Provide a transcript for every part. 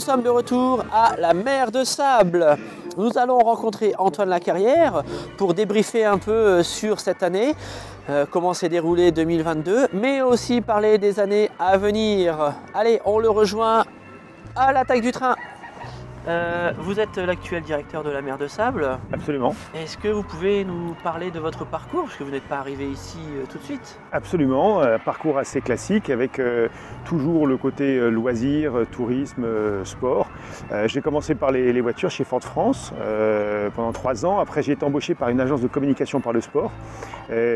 sommes de retour à la mer de Sable. Nous allons rencontrer Antoine Lacarrière pour débriefer un peu sur cette année, comment s'est déroulé 2022, mais aussi parler des années à venir. Allez, on le rejoint à l'attaque du train. Vous êtes l'actuel directeur de la mer de Sable. Absolument. Est-ce que vous pouvez nous parler de votre parcours, parce que vous n'êtes pas arrivé ici tout de suite? Absolument, parcours assez classique avec toujours le côté loisirs, tourisme, sport. J'ai commencé par les voitures chez Ford France pendant 3 ans. Après, j'ai été embauché par une agence de communication par le sport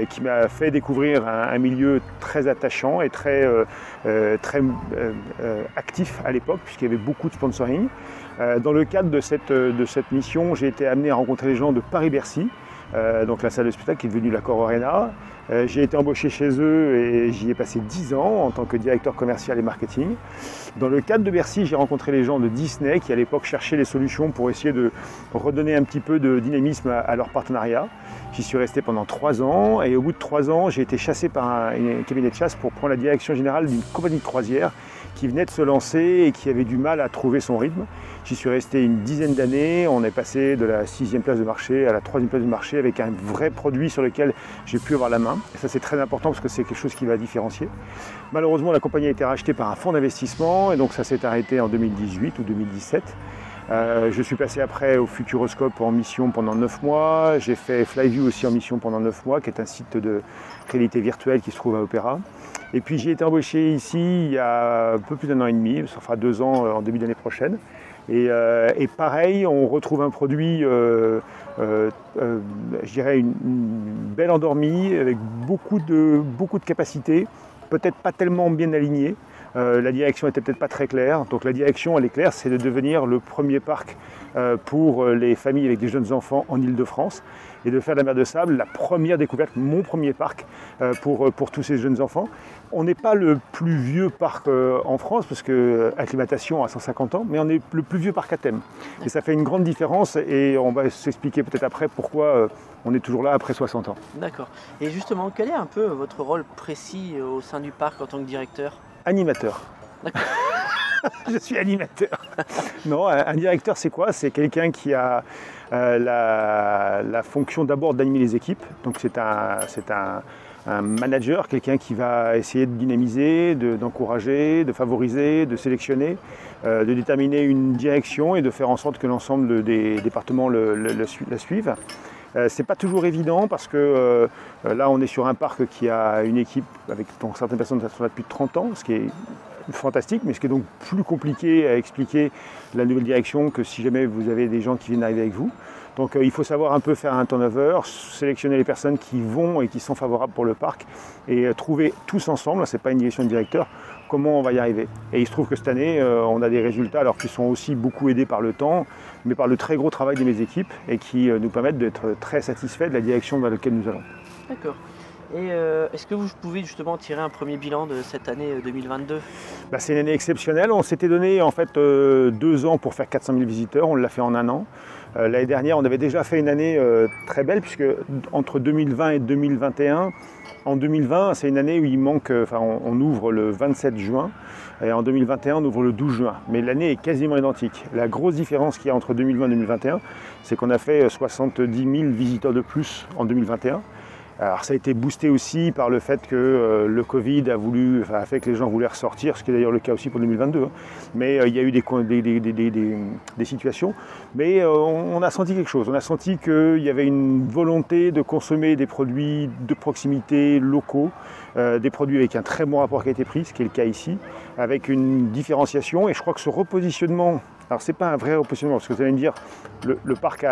qui m'a fait découvrir un milieu très attachant et très actif à l'époque, puisqu'il y avait beaucoup de sponsoring. Dans le cadre de cette mission, j'ai été amené à rencontrer les gens de Paris-Bercy, donc la salle de spectacle qui est devenue l'Accor Arena. J'ai été embauché chez eux et j'y ai passé 10 ans en tant que directeur commercial et marketing. Dans le cadre de Bercy, j'ai rencontré les gens de Disney qui à l'époque cherchaient les solutions pour essayer de redonner un petit peu de dynamisme à leur partenariat. J'y suis resté pendant 3 ans et au bout de 3 ans, j'ai été chassé par un cabinet de chasse pour prendre la direction générale d'une compagnie de croisière qui venait de se lancer et qui avait du mal à trouver son rythme. J'y suis resté une dizaine d'années, on est passé de la 6e place de marché à la 3e place de marché avec un vrai produit sur lequel j'ai pu avoir la main. Et ça c'est très important parce que c'est quelque chose qui va différencier. Malheureusement la compagnie a été rachetée par un fonds d'investissement et donc ça s'est arrêté en 2018 ou 2017. Je suis passé après au Futuroscope en mission pendant 9 mois. J'ai fait Flyview aussi en mission pendant 9 mois, qui est un site de réalité virtuelle qui se trouve à Opéra. Et puis j'ai été embauché ici il y a un peu plus d'1 an et demi, ça fera 2 ans en début d'année prochaine. Et pareil, on retrouve un produit, je dirais une belle endormie, avec beaucoup de capacités, peut-être pas tellement bien alignées. La direction était peut-être pas très claire, donc la direction elle est claire, c'est de devenir le premier parc pour les familles avec des jeunes enfants en Île-de-France et de faire de la mer de Sable la première découverte, mon premier parc pour tous ces jeunes enfants. On n'est pas le plus vieux parc en France parce que acclimatation à 150 ans, mais on est le plus vieux parc à thème. Et ça fait une grande différence et on va s'expliquer peut-être après pourquoi on est toujours là après 60 ans. D'accord. Et justement, quel est un peu votre rôle précis au sein du parc en tant que directeur? Animateur. D'accord. Je suis animateur. Non, un directeur, c'est quoi? C'est quelqu'un qui a la fonction d'abord d'animer les équipes. Donc c'est un manager, quelqu'un qui va essayer de dynamiser, d'encourager, de favoriser, de sélectionner, de déterminer une direction et de faire en sorte que l'ensemble des départements la suivent. C'est pas toujours évident parce que là on est sur un parc qui a une équipe avec donc, certaines personnes qui sont là depuis 30 ans, ce qui est fantastique, mais ce qui est donc plus compliqué à expliquer la nouvelle direction que si jamais vous avez des gens qui viennent arriver avec vous. Donc il faut savoir un peu faire un turnover, sélectionner les personnes qui vont et qui sont favorables pour le parc et trouver tous ensemble, c'est pas une direction de directeur, comment on va y arriver. Et il se trouve que cette année, on a des résultats alors qui sont aussi beaucoup aidés par le temps, mais par le très gros travail de mes équipes et qui nous permettent d'être très satisfaits de la direction dans laquelle nous allons. D'accord. Et est-ce que vous pouvez justement tirer un premier bilan de cette année 2022? C'est une année exceptionnelle. On s'était donné en fait 2 ans pour faire 400 000 visiteurs, on l'a fait en 1 an. L'année dernière, on avait déjà fait une année très belle puisque entre 2020 et 2021, en 2020, c'est une année où il manque, on ouvre le 27 juin et en 2021, on ouvre le 12 juin. Mais l'année est quasiment identique. La grosse différence qu'il y a entre 2020 et 2021, c'est qu'on a fait 70 000 visiteurs de plus en 2021. Alors ça a été boosté aussi par le fait que le Covid a fait que les gens voulaient ressortir, ce qui est d'ailleurs le cas aussi pour 2022. Mais il y a eu des situations. Mais on a senti quelque chose. On a senti qu'il y avait une volonté de consommer des produits de proximité locaux, des produits avec un très bon rapport qualité-prix, ce qui est le cas ici, avec une différenciation. Et je crois que ce repositionnement, alors c'est pas un vrai repositionnement, parce que vous allez me dire, le parc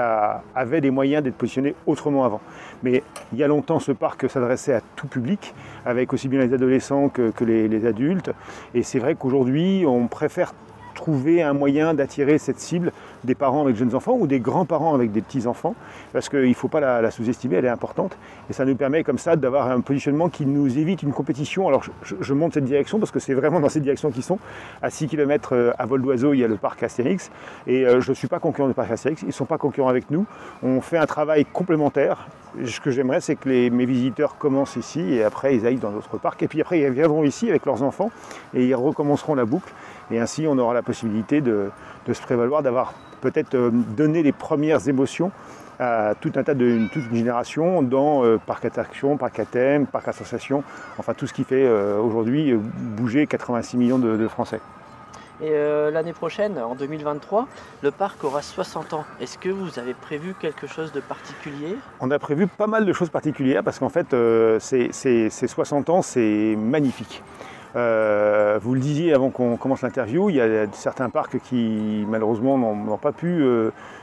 avait des moyens d'être positionné autrement avant. Mais il y a longtemps, ce parc s'adressait à tout public, avec aussi bien les adolescents que les adultes. Et c'est vrai qu'aujourd'hui, on préfère trouver un moyen d'attirer cette cible des parents avec jeunes enfants ou des grands-parents avec des petits-enfants, parce qu'il ne faut pas la sous-estimer, elle est importante. Et ça nous permet comme ça d'avoir un positionnement qui nous évite une compétition. Alors je monte cette direction parce que c'est vraiment dans cette direction qu'ils sont. À 6 km à vol d'oiseau, il y a le parc Astérix. Et je ne suis pas concurrent du parc Astérix, ils ne sont pas concurrents avec nous. On fait un travail complémentaire. Ce que j'aimerais, c'est que mes visiteurs commencent ici et après ils aillent dans d'autres parcs. Et puis après, ils viendront ici avec leurs enfants et ils recommenceront la boucle. Et ainsi, on aura la possibilité de se prévaloir, d'avoir peut-être donné les premières émotions à toute une génération dans parc attraction, parc à thème, parc association, enfin tout ce qui fait aujourd'hui bouger 86 millions de Français. Et l'année prochaine, en 2023, le parc aura 60 ans. Est-ce que vous avez prévu quelque chose de particulier? On a prévu pas mal de choses particulières parce qu'en fait, ces 60 ans, c'est magnifique. Vous le disiez avant qu'on commence l'interview, il y a certains parcs qui malheureusement n'ont pas pu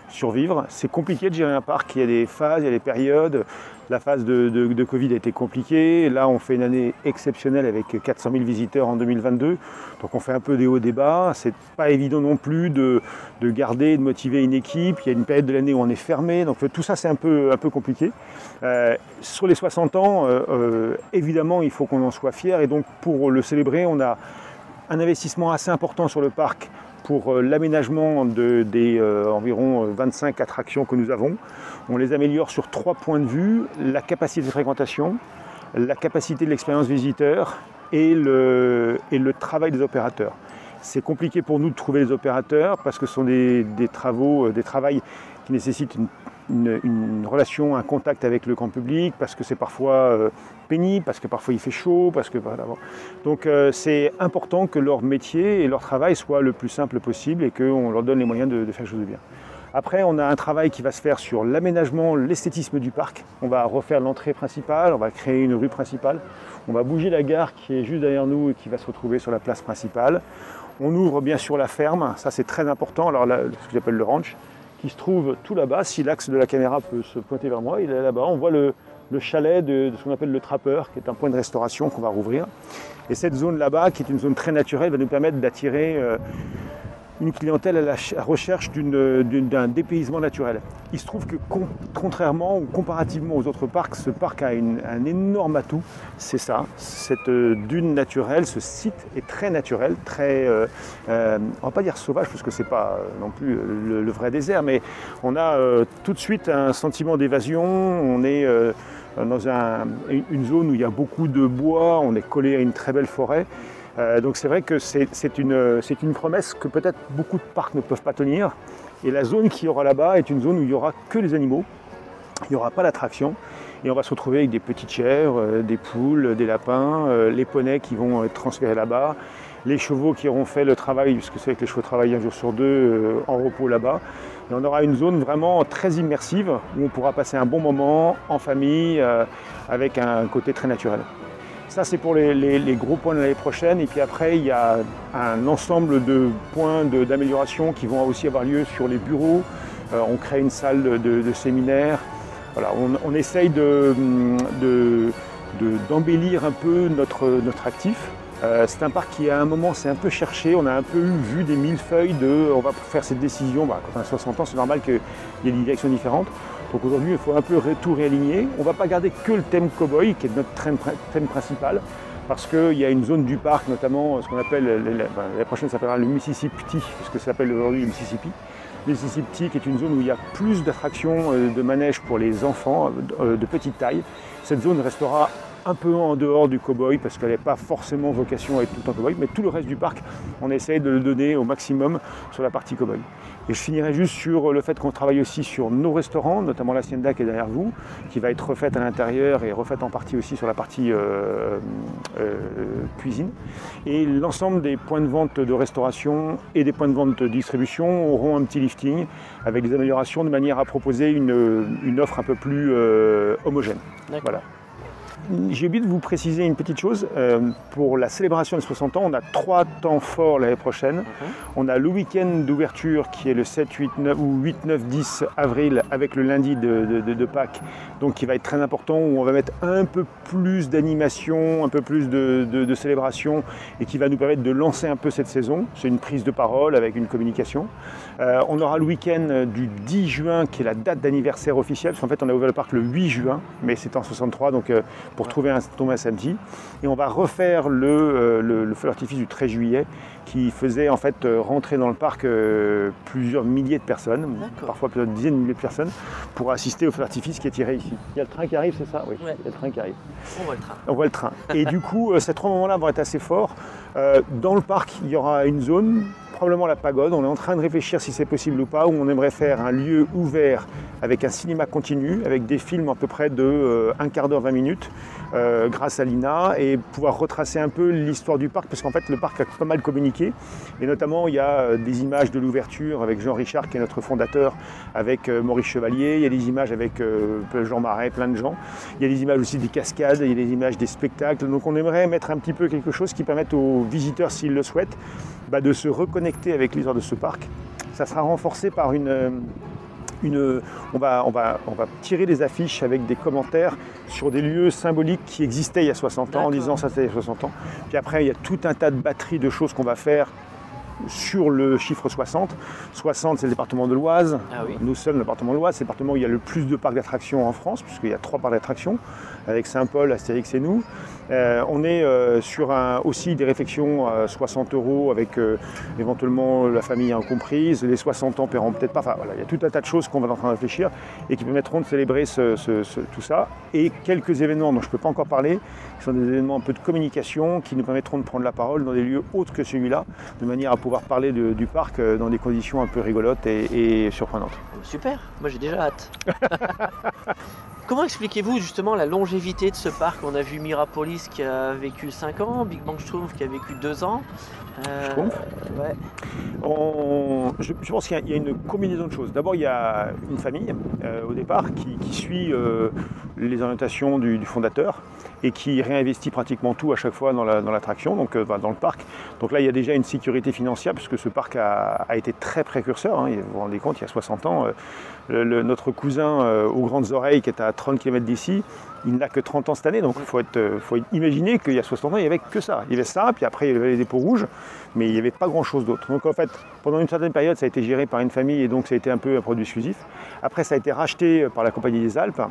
survivre. C'est compliqué de gérer un parc, il y a des phases, il y a des périodes. La phase de Covid a été compliquée. Là, on fait une année exceptionnelle avec 400 000 visiteurs en 2022. Donc on fait un peu des hauts, des bas. C'est pas évident non plus de garder, de motiver une équipe. Il y a une période de l'année où on est fermé. Donc tout ça, c'est un peu compliqué. Sur les 60 ans, évidemment, il faut qu'on en soit fier. Et donc pour le célébrer, on a un investissement assez important sur le parc pour l'aménagement des environ 25 attractions que nous avons. On les améliore sur 3 points de vue: la capacité de fréquentation, la capacité de l'expérience visiteur et le travail des opérateurs. C'est compliqué pour nous de trouver les opérateurs parce que ce sont des travails qui nécessitent une relation, un contact avec le grand public, parce que c'est parfois pénible, parce que parfois il fait chaud, parce que voilà. Donc c'est important que leur métier et leur travail soient le plus simple possible et qu'on leur donne les moyens de faire quelque chose de bien. Après, on a un travail qui va se faire sur l'aménagement, l'esthétisme du parc. On va refaire l'entrée principale, on va créer une rue principale, on va bouger la gare qui est juste derrière nous et qui va se retrouver sur la place principale. On ouvre bien sûr la ferme, ça c'est très important, alors là, ce que j'appelle le ranch, qui se trouve tout là-bas. Si l'axe de la caméra peut se pointer vers moi, il est là-bas. On voit le chalet de ce qu'on appelle le trappeur, qui est un point de restauration qu'on va rouvrir. Et cette zone là-bas, qui est une zone très naturelle, va nous permettre d'attirer une clientèle à la recherche d'un dépaysement naturel. Il se trouve que contrairement ou comparativement aux autres parcs, ce parc a un énorme atout, c'est ça, cette dune naturelle, ce site est très naturel, très, on ne va pas dire sauvage parce que c'est pas non plus le vrai désert, mais on a tout de suite un sentiment d'évasion, on est dans une zone où il y a beaucoup de bois, on est collé à une très belle forêt. Donc c'est vrai que c'est une promesse que peut-être beaucoup de parcs ne peuvent pas tenir. Et la zone qu'il y aura là-bas est une zone où il n'y aura que les animaux, il n'y aura pas d'attraction. Et on va se retrouver avec des petites chèvres, des poules, des lapins, les poneys qui vont être transférés là-bas, les chevaux qui auront fait le travail, puisque c'est vrai que les chevaux travaillent un jour sur deux en repos là-bas. Et on aura une zone vraiment très immersive où on pourra passer un bon moment en famille avec un côté très naturel. Ça, c'est pour les gros points de l'année prochaine. Et puis après, il y a un ensemble de points d'amélioration qui vont aussi avoir lieu sur les bureaux. On crée une salle de séminaire. Voilà, on essaye d'embellir un peu notre actif. C'est un parc qui, à un moment, s'est un peu cherché. On a un peu vu des millefeuilles on va faire cette décision. Quand on a 60 ans, c'est normal qu'il y ait des directions différentes. Donc aujourd'hui, il faut un peu tout réaligner. On ne va pas garder que le thème cow-boy, qui est notre thème principal, parce qu'il y a une zone du parc, notamment ce qu'on appelle, la prochaine s'appellera le Mississippi, puisque ça s'appelle aujourd'hui le Mississippi. Le Mississippi, qui est une zone où il y a plus d'attractions de manège pour les enfants de petite taille. Cette zone restera un peu en dehors du cow-boy, parce qu'elle n'a pas forcément vocation à être tout le temps cow-boy, mais tout le reste du parc, on essaye de le donner au maximum sur la partie cow-boy. Et je finirai juste sur le fait qu'on travaille aussi sur nos restaurants, notamment l'Hacienda qui est derrière vous, qui va être refaite à l'intérieur et refaite en partie aussi sur la partie cuisine. Et l'ensemble des points de vente de restauration et des points de vente de distribution auront un petit lifting avec des améliorations de manière à proposer une offre un peu plus homogène. Voilà. J'ai oublié de vous préciser une petite chose. Pour la célébration des 60 ans, on a 3 temps forts l'année prochaine. On a le week-end d'ouverture qui est le 7, 8, 9 ou 8, 9, 10 avril avec le lundi de Pâques, donc qui va être très important, où on va mettre un peu plus d'animation, un peu plus de célébration et qui va nous permettre de lancer un peu cette saison. C'est une prise de parole avec une communication. On aura le week-end du 10 juin qui est la date d'anniversaire officielle, parce qu'en fait on a ouvert le parc le 8 juin, mais c'était en 63, donc pour tomber un samedi. Et on va refaire le feu d'artifice du 13 juillet qui faisait en fait rentrer dans le parc plusieurs milliers de personnes, parfois plusieurs dizaines de milliers de personnes, pour assister au feu d'artifice qui est tiré ici. Il y a le train qui arrive, c'est ça? Oui, il y a le train qui arrive. On voit le train. On voit le train. Et du coup, ces 3 moments-là vont être assez forts. Dans le parc, il y aura une zone, probablement la pagode. On est en train de réfléchir si c'est possible ou pas, où on aimerait faire un lieu ouvert avec un cinéma continu, avec des films à peu près de 1 quart d'heure, 20 minutes, grâce à l'INA, et pouvoir retracer un peu l'histoire du parc, parce qu'en fait le parc a pas mal communiqué, et notamment il y a des images de l'ouverture avec Jean Richard qui est notre fondateur, avec Maurice Chevalier, il y a des images avec Jean Marais, plein de gens, il y a des images aussi des cascades, il y a des images des spectacles, donc on aimerait mettre un petit peu quelque chose qui permette aux visiteurs, s'ils le souhaitent, de se reconnecter avec l'histoire de ce parc. Ça sera renforcé par on va tirer des affiches avec des commentaires sur des lieux symboliques qui existaient il y a 60 ans, en disant ça c'était il y a 60 ans. Puis après il y a tout un tas de batteries de choses qu'on va faire sur le chiffre 60. 60 c'est le département de l'Oise, Nous sommes le département de l'Oise, c'est le département où il y a le plus de parcs d'attractions en France, puisqu'il y a 3 parcs d'attractions, avec Saint-Paul, Astérix et nous. On est sur aussi des réflexions à 60 € avec éventuellement la famille incomprise, les 60 ans paieront peut-être pas, enfin voilà, il y a tout un tas de choses qu'on va en train de réfléchir et qui permettront de célébrer tout ça. Et quelques événements dont je ne peux pas encore parler, qui sont des événements un peu de communication qui nous permettront de prendre la parole dans des lieux autres que celui-là, de manière à pouvoir parler du parc dans des conditions un peu rigolotes et surprenantes. Super, moi j'ai déjà hâte. Comment expliquez-vous justement la longévité de ce parc? On a vu Mirapolis qui a vécu 5 ans, Big Bang Schtroumpf qui a vécu 2 ans. Schtroumpf ouais. Je pense qu'il y a une combinaison de choses. D'abord, il y a une famille au départ qui suit les orientations du fondateur et qui réinvestit pratiquement tout à chaque fois dans l'attraction, donc dans le parc. Donc là, il y a déjà une sécurité financière puisque ce parc a été très précurseur. Hein. Vous vous rendez compte, il y a 60 ans, notre cousin aux grandes oreilles qui est à 30 km d'ici, il n'a que 30 ans cette année, donc il faut imaginer qu'il y a 60 ans, il n'y avait que ça. Il y avait ça, puis après il y avait les dépôts rouges, mais il n'y avait pas grand-chose d'autre. Donc en fait, pendant une certaine période, ça a été géré par une famille et donc ça a été un peu un produit exclusif. Après, ça a été racheté par la Compagnie des Alpes,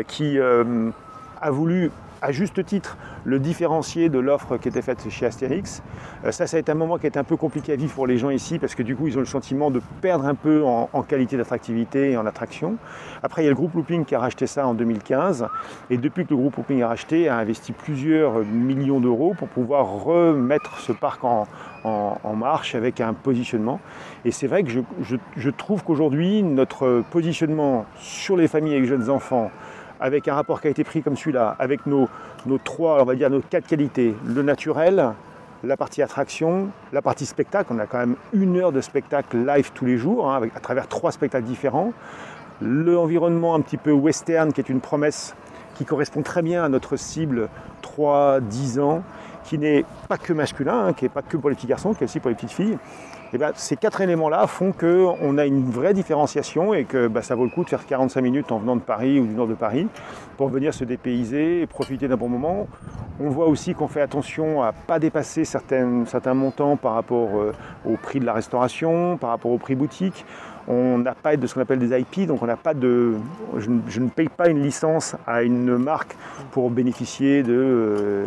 qui a voulu, à juste titre, le différencier de l'offre qui était faite chez Astérix. Ça a été un moment qui a été un peu compliqué à vivre pour les gens ici parce que du coup ils ont le sentiment de perdre un peu en qualité d'attractivité et en attraction. Après il y a le groupe Looping qui a racheté ça en 2015 et depuis que le groupe Looping a racheté, a investi plusieurs millions d'euros pour pouvoir remettre ce parc en marche avec un positionnement. Et c'est vrai que je trouve qu'aujourd'hui notre positionnement sur les familles avec jeunes enfants, avec un rapport qui a été pris comme celui-là, avec nos 4 qualités, le naturel, la partie attraction, la partie spectacle, on a quand même 1 heure de spectacle live tous les jours, hein, à travers 3 spectacles différents, l'environnement un petit peu western qui est une promesse qui correspond très bien à notre cible 3-10 ans, qui n'est pas que masculin, hein, qui n'est pas que pour les petits garçons, qui est aussi pour les petites filles. Et ces 4 éléments-là font qu'on a une vraie différenciation et que ça vaut le coup de faire 45 minutes en venant de Paris ou du nord de Paris pour venir se dépayser et profiter d'un bon moment. On voit aussi qu'on fait attention à ne pas dépasser certains montants par rapport au prix de la restauration, par rapport au prix boutique. On n'a pas de ce qu'on appelle des IP, donc on n'a pas je ne paye pas une licence à une marque pour bénéficier de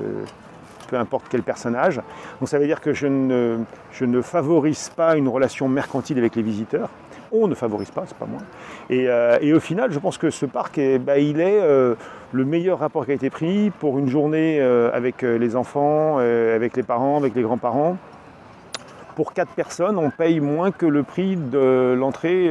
peu importe quel personnage. Donc ça veut dire que je ne favorise pas une relation mercantile avec les visiteurs. On ne favorise pas, c'est pas moi. Et au final, je pense que ce parc, il est le meilleur rapport qui a été pris pour une journée avec les enfants, avec les parents, avec les grands-parents. Pour 4 personnes, on paye moins que le prix de l'entrée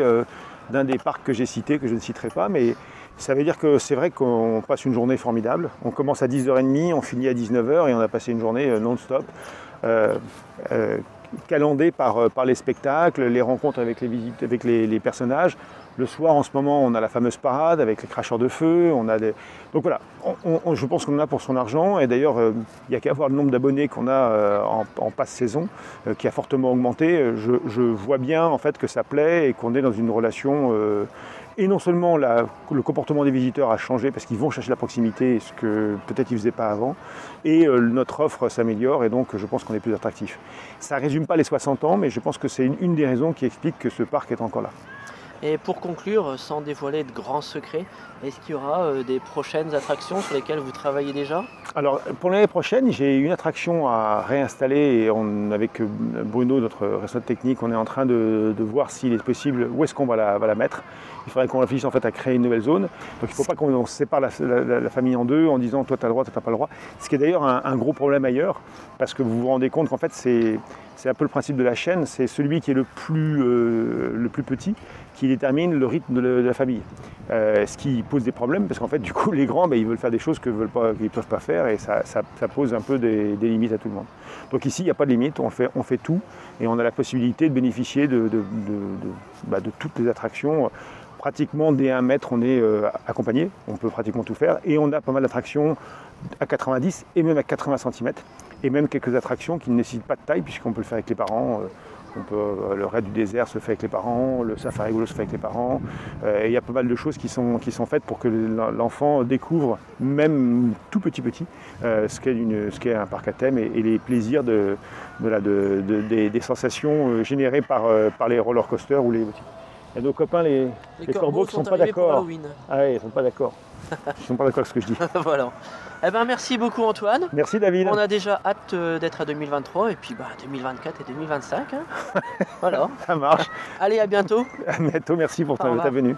d'un des parcs que j'ai cités, que je ne citerai pas, mais ça veut dire que c'est vrai qu'on passe une journée formidable. On commence à 10h30, on finit à 19h et on a passé une journée non-stop, calandée par les spectacles, les rencontres avec les personnages. Le soir, en ce moment, on a la fameuse parade avec les cracheurs de feu. Donc voilà, je pense qu'on en a pour son argent. Et d'ailleurs, il n'y a qu'à voir le nombre d'abonnés qu'on a en passe saison, qui a fortement augmenté. Je vois bien en fait que ça plaît et qu'on est dans une relation. Et non seulement le comportement des visiteurs a changé parce qu'ils vont chercher la proximité, ce que peut-être ils ne faisaient pas avant, et notre offre s'améliore et donc je pense qu'on est plus attractif. Ça ne résume pas les 60 ans, mais je pense que c'est une des raisons qui explique que ce parc est encore là. Et pour conclure, sans dévoiler de grands secrets, est-ce qu'il y aura des prochaines attractions sur lesquelles vous travaillez déjà? Alors pour l'année prochaine, j'ai une attraction à réinstaller et avec Bruno, notre responsable technique, on est en train de voir s'il est possible, où est-ce qu'on va la mettre. Il faudrait qu'on réfléchisse en fait à créer une nouvelle zone. Donc il ne faut pas qu'on sépare la famille en deux en disant toi tu as le droit, toi tu n'as pas le droit. Ce qui est d'ailleurs un gros problème ailleurs, parce que vous vous rendez compte qu'en fait c'est un peu le principe de la chaîne, c'est celui qui est le plus petit qui détermine le rythme de la famille. Ce qui pose des problèmes parce qu'en fait du coup les grands ils veulent faire des choses qu'ils ne peuvent pas faire et ça pose un peu des limites à tout le monde. Donc ici il n'y a pas de limite, on fait tout et on a la possibilité de bénéficier de toutes les attractions. Pratiquement dès 1 mètre on est accompagné, on peut pratiquement tout faire et on a pas mal d'attractions à 90 et même à 80 cm et même quelques attractions qui ne nécessitent pas de taille puisqu'on peut le faire avec les parents. Le raid du désert se fait avec les parents, le safari rigolo se fait avec les parents. Et il y a pas mal de choses qui sont faites pour que l'enfant découvre, même tout petit, ce qu'est un parc à thème et les plaisirs des sensations générées par les roller coasters ou les boutiques. Et nos copains, les corbeaux qui ne sont pas d'accord. Ah oui, ils ne sont pas d'accord. Ils ne sont pas d'accord avec ce que je dis. Voilà. Eh ben, merci beaucoup Antoine. Merci David. On a déjà hâte d'être à 2023 et puis 2024 et 2025. Hein. Voilà. Ça marche. Allez, à bientôt. À bientôt, merci pour ta venue.